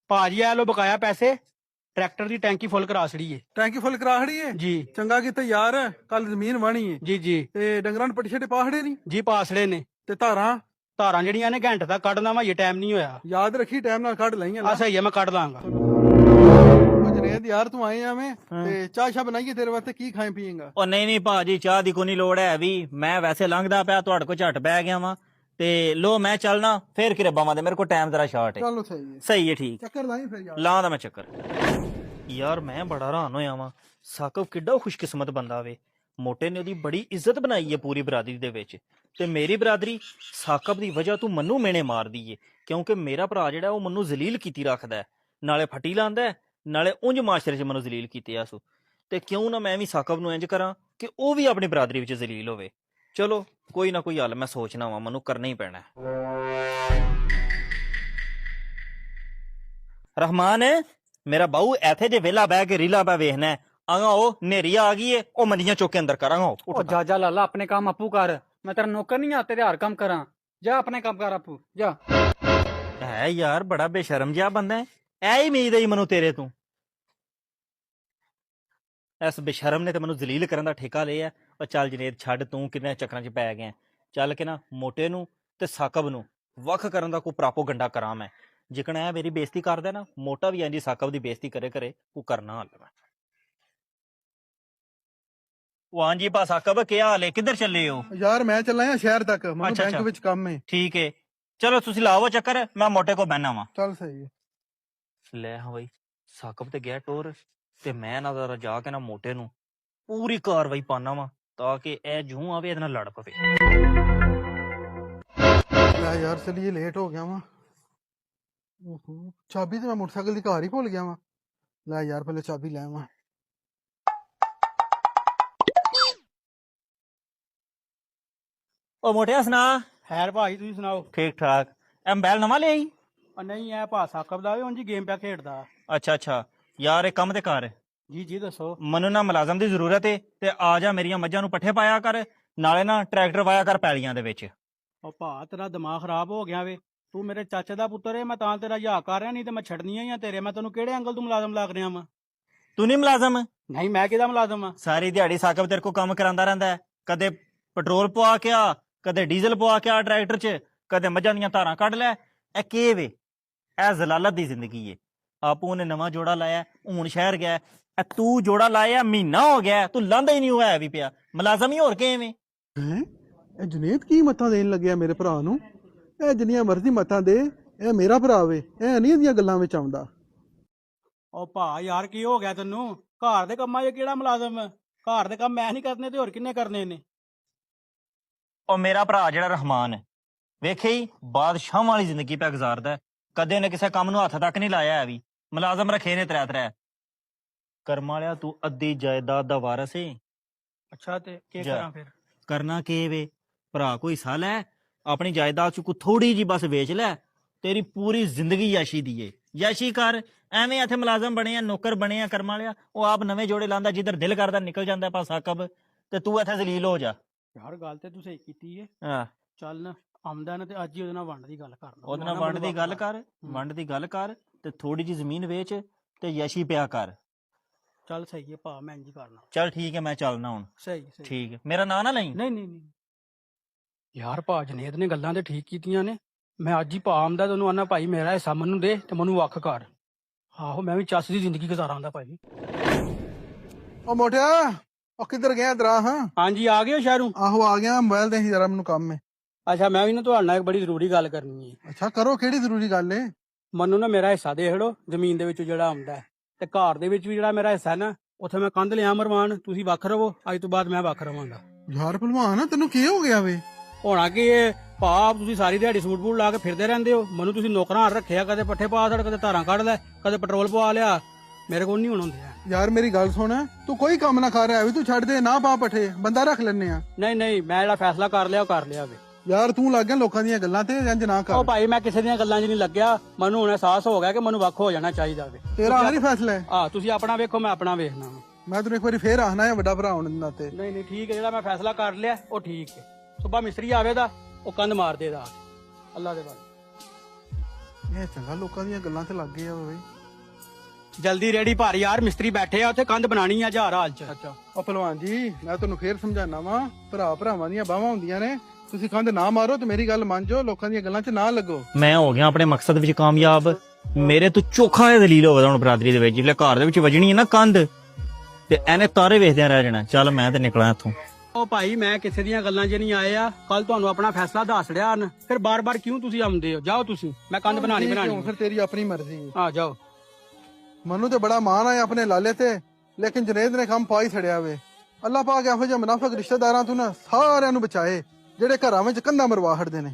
ਭਾਜੀ ਆ ਲੋ ਬਕਾਇਆ ਪੈਸੇ, ਟਰੈਕਟਰ ਦੀ ਟੈਂਕੀ ਫੁੱਲ ਕਰਾ ਛੜੀ ਏ। ਟੈਂਕੀ ਫੁੱਲ ਕਰਾ ਖੜੀ ਏ ਜੀ ਚੰਗਾ ਕੀਤਾ ਯਾਰ, ਕੱਲ ਜ਼ਮੀਨ ਵਾਣੀ ਏ ਜੀ ਜੀ ਤੇ ਡੰਗਰਾਂ ਨੂੰ ਪੱਟੀ ਛੱਡੇ ਪਾਖੜੇ ਨਹੀਂ ਜੀ ਪਾਸੜੇ ਨੇ ਤੇ ਧਾਰਾਂ ਧਾਰਾਂ ਜਿਹੜੀਆਂ ਨੇ ਘੰਟੇ ਤੱਕ ਕੱਢਣਾ ਵਾ, ਇਹ ਟਾਈਮ ਨਹੀਂ ਹੋਇਆ। ਯਾਦ ਰੱਖੀ ਟਾਈਮ ਨਾਲ ਕੱਢ ਲਈਆਂ ਆ ਸਹੀ ਆ, ਮੈਂ ਕੱਢ ਲਾਂਗਾ। ਜਨੇਦ ਯਾਰ ਤੂੰ ਆਏ ਆਵੇਂ ਤੇ ਚਾਹ ਸ਼ਾ ਬਣਾਈਏ ਤੇਰੇ ਵਾਸਤੇ, ਕੀ ਖਾਏ ਪੀਏਗਾ? ਉਹ ਨਹੀਂ ਭਾਜੀ, ਚਾਹ ਦੀ ਕੋਈ ਨਹੀਂ ਲੋੜ ਹੈ ਵੀ। ਮੈਂ ਵੈਸੇ ਲੰਘਦਾ ਪਿਆ, ਤੁਹਾਡੇ ਕੋਲ ਝੱਟ ਬਹਿ ਗਿਆ ਵਾਂ ਤੇ ਲੋ ਮੈਂ ਚੱਲਣਾ ਫੇਰ ਕਿਰੇ ਬਾਵਾਂ ਦੇ, ਮੇਰੇ ਕੋਲ ਟਾਈਮ ਤੇਰਾ ਸ਼ਾਰਟ ਹੈ। ਚਲੋ ਸਹੀ ਹੈ, ਸਹੀ ਹੈ, ਠੀਕ ਚੱਕਰ ਲਾਈ ਫਿਰ ਯਾਰ। ਲਾਂ ਦਾ ਮੈਂ ਚੱਕਰ। ਯਾਰ ਮੈਂ ਬੜਾ ਹੈਰਾਨ ਹੋਇਆ ਵਾਂ, ਸਾਕਬ ਕਿੱਡਾ ਖੁਸ਼ਕਿਸਮਤ ਬੰਦਾ ਵੇ। ਮੋਟੇ ਨੇ ਉਹਦੀ ਬੜੀ ਇੱਜ਼ਤ ਬਣਾਈ ਹੈ ਪੂਰੀ ਬਰਾਦਰੀ ਦੇ ਵਿੱਚ, ਤੇ ਮੇਰੀ ਬਰਾਦਰੀ ਸਾਕਬ ਦੀ ਵਜ੍ਹਾ ਤੋਂ ਮੈਨੂੰ ਮੇਣੇ ਮਾਰਦੀ ਏ, ਕਿਉਂਕਿ ਮੇਰਾ ਭਰਾ ਜਿਹੜਾ ਉਹ ਮੈਨੂੰ ਜ਼ਲੀਲ ਕੀਤੀ ਰੱਖਦਾ ਹੈ, ਨਾਲੇ ਫੱਟੀ ਲਾਂਦਾ ਨਾਲੇ ਉਂਝ ਮਾਸ਼ਰੇ 'ਚ ਮੈਨੂੰ ਜ਼ਲੀਲ ਕੀਤੇ ਆਸੂ। ਤੇ ਕਿਉਂ ਨਾ ਮੈਂ ਵੀ ਸਾਕਬ ਨੂੰ ਇੰਜ ਕਰਾਂ ਕਿ ਉਹ ਵੀ ਆਪਣੀ ਬਰਾਦਰੀ ਵਿੱਚ ਜ਼ਲੀਲ ਹੋਵੇ। ਚਲੋ ਕੋਈ ਨਾ ਕੋਈ ਹੱਲ ਮੈਂ ਸੋਚਣਾ ਵਾ, ਮੈਨੂੰ ਕਰਨਾ ਹੀ ਪੈਣਾ। ਰਹਿਮਾਨ ਮੇਰਾ ਬਾਊ ਇੱਥੇ ਜੇ ਵਿਹਲਾ ਬਹਿ ਕੇ ਰੀਲਾ ਪਾ ਵੇਖਣਾ ਆਗਾ, ਉਹ ਨੇਰੀ ਆ ਗਈ ਏ, ਉਹ ਮੰਡੀਆਂ ਚੁੱਕ ਕੇ ਅੰਦਰ ਕਰਾਂਗਾ। ਉਹ ਜਾ ਲਾਲਾ, ਆਪਣੇ ਕੰਮ ਆਪੂ ਕਰ, ਮੈਂ ਤੇਰਾ ਨੌਕਰ ਨਹੀਂ ਆ, ਤੇਰੇ ਹਰ ਕੰਮ ਕਰਾਂ। ਜਾ ਆਪਣੇ ਕੰਮ ਕਰ ਆਪੂ, ਜਾ। ਹੈ ਯਾਰ ਬੜਾ ਬੇਸ਼ਰਮ ਜਿਹਾ ਬੰਦਾ ਹੈ, ਐ ਹੀ ਉਮੀਦ ਹੈ ਮੈਨੂੰ ਤੇਰੇ ਤੋਂ। ਇਸ ਬੇਸ਼ਰਮ ਨੇ ਤੇ ਮੈਨੂੰ ਜ਼ਲੀਲ ਕਰਨ ਦਾ ਠੇਕਾ ਲਿਆ। ਉਹ ਚੱਲ ਜਨੇਦ ਛੱਡ, ਤੂੰ ਕਿੰਨੇ ਚੱਕਰਾਂ 'ਚ ਪੈ ਗਿਆ। ਚੱਲ ਕੇ ਨਾ ਮੋਟੇ ਨੂੰ ਤੇ ਸਾਕਬ ਨੂੰ ਵੱਖ ਕਰਨ ਦਾ ਕੋਈ ਪ੍ਰਾਪੋਗੰਡਾ ਕਰਾਂ ਮੈਂ। ਜਿਕਣ ਐ ਮੇਰੀ ਬੇਇੱਜ਼ਤੀ ਕਰਦਾ ਨਾ, ਮੋਟਾ ਵੀ ਇੰਜੀ ਸਾਕਬ ਦੀ ਬੇਇੱਜ਼ਤੀ ਕਰੇ ਉਹ ਕਰਨਾ ਹੱਲ ਮੈਂ। ਉਹ ਹਾਂਜੀ ਭਾ ਸਾਕਬ, ਕੀ ਹਾਲ ਹੈ? ਕਿੱਧਰ ਚੱਲੇ ਹੋ? ਯਾਰ ਮੈਂ ਚੱਲਾ ਆ ਸ਼ਹਿਰ ਤੱਕ, ਮੈਨੂੰ ਬੈਂਕ ਵਿੱਚ ਕੰਮ ਹੈ। ਠੀਕ ਹੈ, ਚਲੋ ਤੁਸੀਂ ਲਾਓ ਚੱਕਰ, ਮੈਂ ਮੋਟੇ ਕੋ ਬਹਿਣਾ ਵਾ। ਚੱਲ ਸਹੀ ਹੈ। ਲੈ ਹਾਂ ਬਈ, ਸਾਕਬ ਤੇ ਗਿਆ ਟੋਰ, ਤੇ ਮੈਂ ਨਾ ਜ਼ਰਾ ਜਾ ਕੇ ਨਾ ਮੋਟੇ ਨੂੰ ਪੂਰੀ ਕਾਰਵਾਈ ਪਾਣਾ ਵਾ, ਤਾਂ ਕਿ ਇਹ ਜੂੰ ਆਵੇ ਇਹਦੇ ਨਾਲ ਲੜ ਪਵੇ। ਲੈ ਯਾਰ ਚਲੀਏ, ਲੇਟ ਹੋ ਗਿਆ ਵਾ। ਓਹੋ, ਚਾਬੀ ਤੇ ਮੈਂ ਮੋਟਰਸਾਈਕਲ ਦੀ ਘਰ ਹੀ ਭੁੱਲ ਗਿਆ ਵਾ। ਲੈ ਯਾਰ ਪਹਿਲੇ ਚਾਬੀ ਲੈ ਆਵਾਂ। ਉਹ ਮੋਟਿਆ ਸੁਣਾ? ਖੈਰ ਭਾਜੀ ਤੁਸੀਂ ਸੁਣਾਓ? ਠੀਕ ਠਾਕ। ਇਹ ਮੋਬਾਈਲ ਨਵਾਂ ਲਿਆਈ? ਨਹੀਂ ਐ ਭਾ ਸਾਕਬ ਦਾ ਉਂਝ ਗੇਮ ਪਿਆ ਖੇਡਦਾ। ਅੱਛਾ ਯਾਰ ਇਹ ਕੰਮ ਤੇ ਕਰ। ਜੀ ਦੱਸੋ। ਮੈਨੂੰ ਨਾ ਮੁਲਾਜ਼ਮ ਦੀ ਜ਼ਰੂਰਤ ਏ, ਤੇ ਆ ਜਾ ਮੇਰੀਆਂ ਮੱਝਾਂ ਨੂੰ ਪੱਠੇ ਪਾਇਆ ਕਰ, ਨਾਲੇ ਨਾ ਟਰੈਕਟਰ ਵਾਇਆ ਕਰ ਪੈਲੀਆਂ ਦੇ ਵਿੱਚ। ਉਹ ਭਾ ਤੇਰਾ ਦਿਮਾਗ ਖਰਾਬ ਹੋ ਗਿਆ ਵੇ, ਤੂੰ ਮੇਰੇ ਚਾਚੇ ਦਾ ਪੁੱਤਰ ਏ, ਮੈਂ ਤਾਂ ਤੇਰਾ ਯਾ ਕਰ ਰਿਹਾ, ਨਹੀਂ ਤੇ ਮੈਂ ਛੱਡਣੀਆਂ ਹੀ ਆ ਤੇਰੇ। ਮੈਂ ਤੈਨੂੰ ਕਿਹੜੇ ਐਂਗਲ ਤੋਂ ਮੁਲਾਜ਼ਮ ਲੱਗ ਰਿਹਾ ਵਾ? ਤੂੰ ਨਹੀਂ ਮੁਲਾਜ਼ਮ? ਨਹੀਂ, ਮੈਂ ਕਿਹਦਾ ਮੁਲਾਜ਼ਮ ਆ? ਸਾਰੀ ਦਿਹਾੜੀ ਸਾਕਬ ਤੇਰੇ ਕੋ ਕੰਮ ਕਰਾਂਦਾ ਰਹਿੰਦਾ ਹੈ, ਕਦੇ ਪੈਟਰੋਲ ਪਵਾ ਕੇ ਆ, ਕਦੇ ਡੀਜ਼ਲ ਪਵਾ ਕੇ ਆ ਟਰੈਕਟਰ 'ਚ, ਕਦੇ ਮੱਝਾਂ ਦੀਆਂ ਧਾਰਾਂ ਕੱਢ ਲੈ। ਇਹ ਕੀ ਵੇ? ਇਹ ਜ਼ਲਾਲਤ ਦੀ ਜ਼ਿੰਦਗੀ ਏ। ਆਪੂ ਨੇ ਨਵਾਂ ਜੋੜਾ ਲਾਇਆ, ਹੁਣ ਸ਼ਹਿਰ ਗਿਆ। ਤੂੰ ਜੋੜਾ ਲਾਇਆ ਮਹੀਨਾ ਹੋ ਗਿਆ, ਤੂੰ ਲਾਂਦਾ ਹੀ ਨਹੀਂ ਹੋਇਆ ਵੀ ਪਿਆ ਮੁਲਾਜ਼ਮ ਹੀ, ਹੋਰ ਕਿਵੇਂ? ਇਹ ਜੁਨੇਦ ਕੀ ਮੱਤਾਂ ਦੇਣ ਲੱਗਿਆ ਮੇਰੇ ਭਰਾ ਨੂੰ? ਇਹ ਜਿੰਨੀਆਂ ਮਰਜ਼ੀ ਮੱਤਾਂ ਦੇ, ਇਹ ਮੇਰਾ ਭਰਾ ਵੇ, ਇਹ ਨਹੀਂ ਇਹਦੀਆਂ ਗੱਲਾਂ ਵਿੱਚ ਆਉਂਦਾ। ਉਹ ਭਾ ਯਾਰ ਕੀ ਹੋ ਗਿਆ ਤੈਨੂੰ? ਘਰ ਦੇ ਕੰਮਾਂ 'ਚ ਕਿਹੜਾ ਮੁਲਾਜ਼ਮ? ਘਰ ਦੇ ਕੰਮ ਮੈਂ ਨਹੀਂ ਕਰਨੇ ਤੇ ਹੋਰ ਕਿੰਨੇ ਕਰਨੇ ਨੇ? ਉਹ ਮੇਰਾ ਭਰਾ ਜਿਹੜਾ ਰਹਿਮਾਨ ਹੈ, ਵੇਖੇ ਹੀ ਬਾਦਸ਼ਾਹ ਵਾਲੀ ਜ਼ਿੰਦਗੀ ਪੈ ਗੁਜ਼ਾਰਦਾ, ਕਦੇ ਉਹਨੇ ਕਿਸੇ ਕੰਮ ਨੂੰ ਹੱਥ ਤੱਕ ਨਹੀਂ ਲਾਇਆ ਹੈ ਵੀ। ਮੁਲਾਜ਼ਮ ਰੱਖੇ ਨੇ ਤਰੇ ਕਰਮ ਵਾਲਿਆ, ਤੂੰ ਅੱਧੀ ਜਾਇਦਾਦ ਦਾ ਵਾਰਸ ਏ। ਅੱਛਾ ਤੇ ਕੀ ਕਰਾਂ ਫਿਰ? ਕਰਨਾ ਕੀ ਵੇ? ਭਰਾ ਕੋਈ ਸਾਲ ਹੈ, ਆਪਣੀ ਜਾਇਦਾਦ ਚ ਕੋਈ ਥੋੜੀ ਜੀ ਬਸ ਵੇਚ ਲੈ, ਤੇਰੀ ਪੂਰੀ ਜ਼ਿੰਦਗੀ ਯਾਸ਼ੀ ਦੀ ਏ। ਯਾਸ਼ੀ ਕਰ, ਐਵੇਂ ਇੱਥੇ ਮੁਲਾਜ਼ਮ ਬਣੇ ਆ, ਨੌਕਰ ਬਣੇ ਆ ਕਰਮ ਵਾਲਿਆ। ਉਹ ਆਪ ਨਵੇਂ ਜੋੜੇ ਲਾਂਦਾ, ਜਿੱਧਰ ਦਿਲ ਕਰਦਾ ਨਿਕਲ ਜਾਂਦਾ ਪਾ ਸਾਕਬ, ਤੇ ਤੂੰ ਇੱਥੇ ਜ਼ਲੀਲ ਹੋ ਜਾ। ਯਾਰ ਗੱਲ ਤੇ ਤੂੰ ਸਹੀ ਕੀਤੀ ਏ। ਹਾਂ ਚੱਲ ਨਾ ਆਮਦਾ ਨਾ, ਤੇ ਅੱਜ ਹੀ ਉਹਦੇ ਨਾਲ ਵੰਡ ਦੀ ਗੱਲ ਕਰ ਲਾ। ਉਹਦੇ ਨਾਲ ਵੰਡ ਦੀ ਗੱਲ ਕਰ, ਵੰਡ ਦੀ ਗੱਲ ਕਰ, ਤੇ ਥੋੜੀ ਜੀ ਜ਼ਮੀਨ ਵੇਚ ਤੇ ਯਾਸ਼ੀ ਪਿਆ ਕਰ। ਚੱਲ ਸਹੀ ਹੈ ਭਾ, ਮੈਂ ਇੰਜ ਕਰਨਾ। ਚੱਲ ਠੀਕ ਹੈ, ਮੈਂ ਚੱਲਣਾ ਹੁਣ। ਸਹੀ ਠੀਕ ਹੈ, ਮੇਰਾ ਨਾਂ ਨਾ ਲਈ। ਨਹੀਂ ਯਾਰ ਭਾ ਜਨੇਦ ਨੇ ਗੱਲਾਂ ਤੇ ਠੀਕ ਕੀਤੀਆਂ ਨੇ। ਮੈਂ ਅੱਜ ਹੀ ਭਾ ਆਮਦਾ ਤੈਨੂੰ ਆਨਾ ਭਾਈ ਮੇਰਾ ਹਿੱਸਾ ਮੈਨੂੰ ਦੇ ਤੇ ਮੈਨੂੰ ਵੱਖ ਕਰ। ਆਹੋ ਮੈਂ ਵੀ ਚੱਸ ਦੀ ਜ਼ਿੰਦਗੀ ਗੁਜ਼ਾਰਾਂਦਾ ਭਾਈ। ਉਹ ਮੋਟਿਆ, ਉਹ ਕਿੱਧਰ ਗਿਆ ਦਰਾ? ਹਾਂ ਹਾਂਜੀ ਆ ਗਏ ਹੋ ਸ਼ਹਿਰੋਂ? ਆਹੋ ਆ ਗਿਆ, ਮੋਬਾਈਲ ਦੇ ਜਰਾ ਮੈਨੂੰ ਕੰਮ ਹੈ। ਅੱਛਾ ਮੈਂ ਵੀ ਨਾ ਤੁਹਾਡੇ ਨਾਲ ਇੱਕ ਬੜੀ ਜ਼ਰੂਰੀ ਗੱਲ ਕਰਨੀ ਹੈ। ਅੱਛਾ ਕਰੋ, ਕਿਹੜੀ ਜ਼ਰੂਰੀ ਗੱਲ ਏ? ਮੈਨੂੰ ਨਾ ਮੇਰਾ ਹਿੱਸਾ ਦੇ ਛੜੋ ਜ਼ਮੀਨ ਦੇ ਵਿੱਚ ਜਿਹੜਾ ਆਉਂਦਾ ਹੈ, ਤੇ ਘਰ ਦੇ ਵਿੱਚ ਵੀ ਜਿਹੜਾ ਮੇਰਾ ਹਿੱਸਾ ਨਾ, ਉੱਥੇ ਮੈਂ ਕੰਧ ਲਿਆ ਮਰਵਾਨ। ਤੁਸੀਂ ਵੱਖ ਰਵੋ, ਅੱਜ ਤੋਂ ਬਾਅਦ ਮੈਂ ਵੱਖ ਰਵਾਂਗਾ। ਯਾਰ ਭਲਵਾਨ ਤੈਨੂੰ ਕੀ ਹੋ ਗਿਆ ਵੇ? ਹੋਣਾ ਕੀ ਇਹ ਭਾ, ਤੁਸੀਂ ਸਾਰੀ ਦਿਹਾੜੀ ਸੂਟ ਬੂਟ ਲਾ ਕੇ ਫਿਰਦੇ ਰਹਿੰਦੇ ਹੋ। ਮੈਨੂੰ ਤੁਸੀਂ ਨੌਕਰਾਂ ਰੱਖਿਆ, ਕਦੇ ਪੱਠੇ ਪਾ ਛੜ, ਕਦੇ ਧਾਰਾਂ ਕੱਢ ਲੈ, ਕਦੇ ਪੈਟਰੋਲ ਪਵਾ ਲਿਆ। ਮੇਰੇ ਕੋਲ ਨਹੀਂ ਹੁਣ ਹੁੰਦੇ ਆ। ਯਾਰ ਮੇਰੀ ਗੱਲ ਸੁਣ, ਤੂੰ ਕੋਈ ਕੰਮ ਨਾ ਕਰ ਰਿਹਾ ਵੀ, ਤੂੰ ਛੱਡ ਦੇ ਨਾ ਪਾ ਪੱਠੇ, ਬੰਦਾ ਰੱਖ ਲੈਨੇ ਆ। ਨਹੀਂ ਮੈਂ ਜਿਹੜਾ ਫੈਸਲਾ ਕਰ ਲਿਆ ਉਹ ਕਰ ਲਿਆ ਵੇ। ਯਾਰ ਤੂੰ ਲੱਗ ਗਿਆ ਲੋਕਾਂ ਦੀਆਂ ਗੱਲਾਂ ਤੇ, ਇੰਜ ਨਾ ਉਹ ਕਰ। ਭਾਈ ਮੈਂ ਕਿਸੇ ਦੀਆਂ ਗੱਲਾਂ 'ਚ ਨਹੀਂ ਲੱਗਿਆ, ਮੈਨੂੰ ਹੁਣ ਅਹਿਸਾਸ ਹੋ ਗਿਆ ਕਿ ਮੈਨੂੰ ਵੱਖ ਹੋ ਜਾਣਾ ਚਾਹੀਦਾ ਵੇ। ਤੇਰਾ ਆਖਰੀ ਫੈਸਲਾ ਹੈ? ਤੁਸੀਂ ਆਪਣਾ ਵੇਖੋ, ਮੈਂ ਆਪਣਾ ਵੇਖਣਾ ਵਾ। ਮੈਂ ਤੈਨੂੰ ਇੱਕ ਵਾਰੀ ਫੇਰ ਆਖਣਾ ਹੈ, ਵੱਡਾ ਭਰਾ ਹੋਣ ਦੇ ਨਾਤੇ। ਨਹੀਂ ਠੀਕ ਹੈ, ਜਿਹੜਾ ਮੈਂ ਫੈਸਲਾ ਕਰ ਲਿਆ ਉਹ ਠੀਕ ਹੈ। ਸੁਬਾ ਮਿਸਤਰੀ ਆਵੇਦਾ, ਉਹ ਕੰਧ ਮਾਰ ਦੇਦਾ ਅੱਲਾ ਦੇ ਬਾਰੇ। ਇਹ ਚੰਗਾ ਲੋਕਾਂ ਦੀਆਂ ਗੱਲਾਂ ਤੇ ਲੱਗ ਗਏ ਆ ਬਈ। ਜਲਦੀ ਰੇੜੀ ਭਰ ਯਾਰ, ਮਿਸਤਰੀ ਬੈਠੇ ਆ ਉੱਥੇ, ਕੰਧ ਬਣਾਣੀ ਆ ਹਜ਼ਾਰ ਹਾਲ ਚ। ਅੱਛਾ ਉਹ ਭਲਵਾਨ ਜੀ, ਮੈਂ ਤੁਹਾਨੂੰ ਫੇਰ ਸਮਝਾਣਾ ਵਾਂ, ਭਰਾਵਾਂ ਦੀਆਂ ਬਾਹਾਂ ਹੁੰਦੀਆਂ ਨੇ। ਤੁਸੀਂ ਕੰਧ ਨਾ ਮਾਰੋ ਤੇ ਮੇਰੀ ਗੱਲ ਮੰਨ ਜਾਓ, ਲੋਕਾਂ ਦੀਆਂ ਗੱਲਾਂ 'ਚ ਨਾ ਲੱਗੋ। ਮੈਂ ਹੋ ਗਿਆ ਆਪਣੇ ਮਕਸਦ ਵਿੱਚ ਕਾਮਯਾਬ। ਮੇਰੇ ਤੋਂ ਚੋਖਾ ਇਹ ਦਲੀਲ ਹੋਵੇ ਹੁਣ ਬਰਾਦਰੀ ਦੇ ਵਿੱਚ, ਜਿਹੜੇ ਘਰ ਦੇ ਵਿੱਚ ਵਜਣੀ ਹੈ ਨਾ ਕੰਧ, ਤੇ ਐਨੇ ਤਾਰੇ ਵੇਖਦਿਆਂ ਰਹਿ ਜਾਣਾ। ਚੱਲ ਮੈਂ ਤੇ ਨਿਕਲਾਂ ਇੱਥੋਂ। ਉਹ ਭਾਈ ਮੈਂ ਕਿਸੇ ਦੀਆਂ ਗੱਲਾਂ 'ਚ ਨਹੀਂ ਆਏ ਆ, ਕੱਲ ਤੁਹਾਨੂੰ ਆਪਣਾ ਫੈਸਲਾ ਦੱਸ ਰਿਹਾ ਹਨ, ਫਿਰ ਬਾਰ-ਬਾਰ ਕਿਉਂ ਤੁਸੀਂ ਆਉਂਦੇ ਹੋ? ਜਾਓ ਤੁਸੀਂ, ਮੈਂ ਕੰਧ ਬਣਾਣੀ ਫਿਰ ਤੇਰੀ ਆਪਣੀ ਮਰਜ਼ੀ ਹੈ। ਆ ਜਾਓ। ਮੈਨੂੰ ਤੇ ਬੜਾ ਮਾਣ ਆਇਆ ਆਪਣੇ ਲਾਲੇ ਤੇ, ਲੇਕਿਨ ਜੁਨੇਦ ਨੇ ਕੰਮ ਪਾ ਹੀ ਛੜਿਆ ਵੇ। ਅੱਲਾਹ ਪਾਕ ਇਹੋ ਜਿਹੇ ਮੁਨਾਫਿਕ ਰਿਸ਼ਤੇਦਾਰਾਂ ਤੋਂ ਨਾ ਸਾਰਿਆਂ ਨੂੰ ਬਚਾਏ ਜਿਹੜੇ ਘਰਾਂ ਵਿੱਚ ਕੰਧਾਂ ਮਰਵਾ ਹਟਦੇ ਨੇ।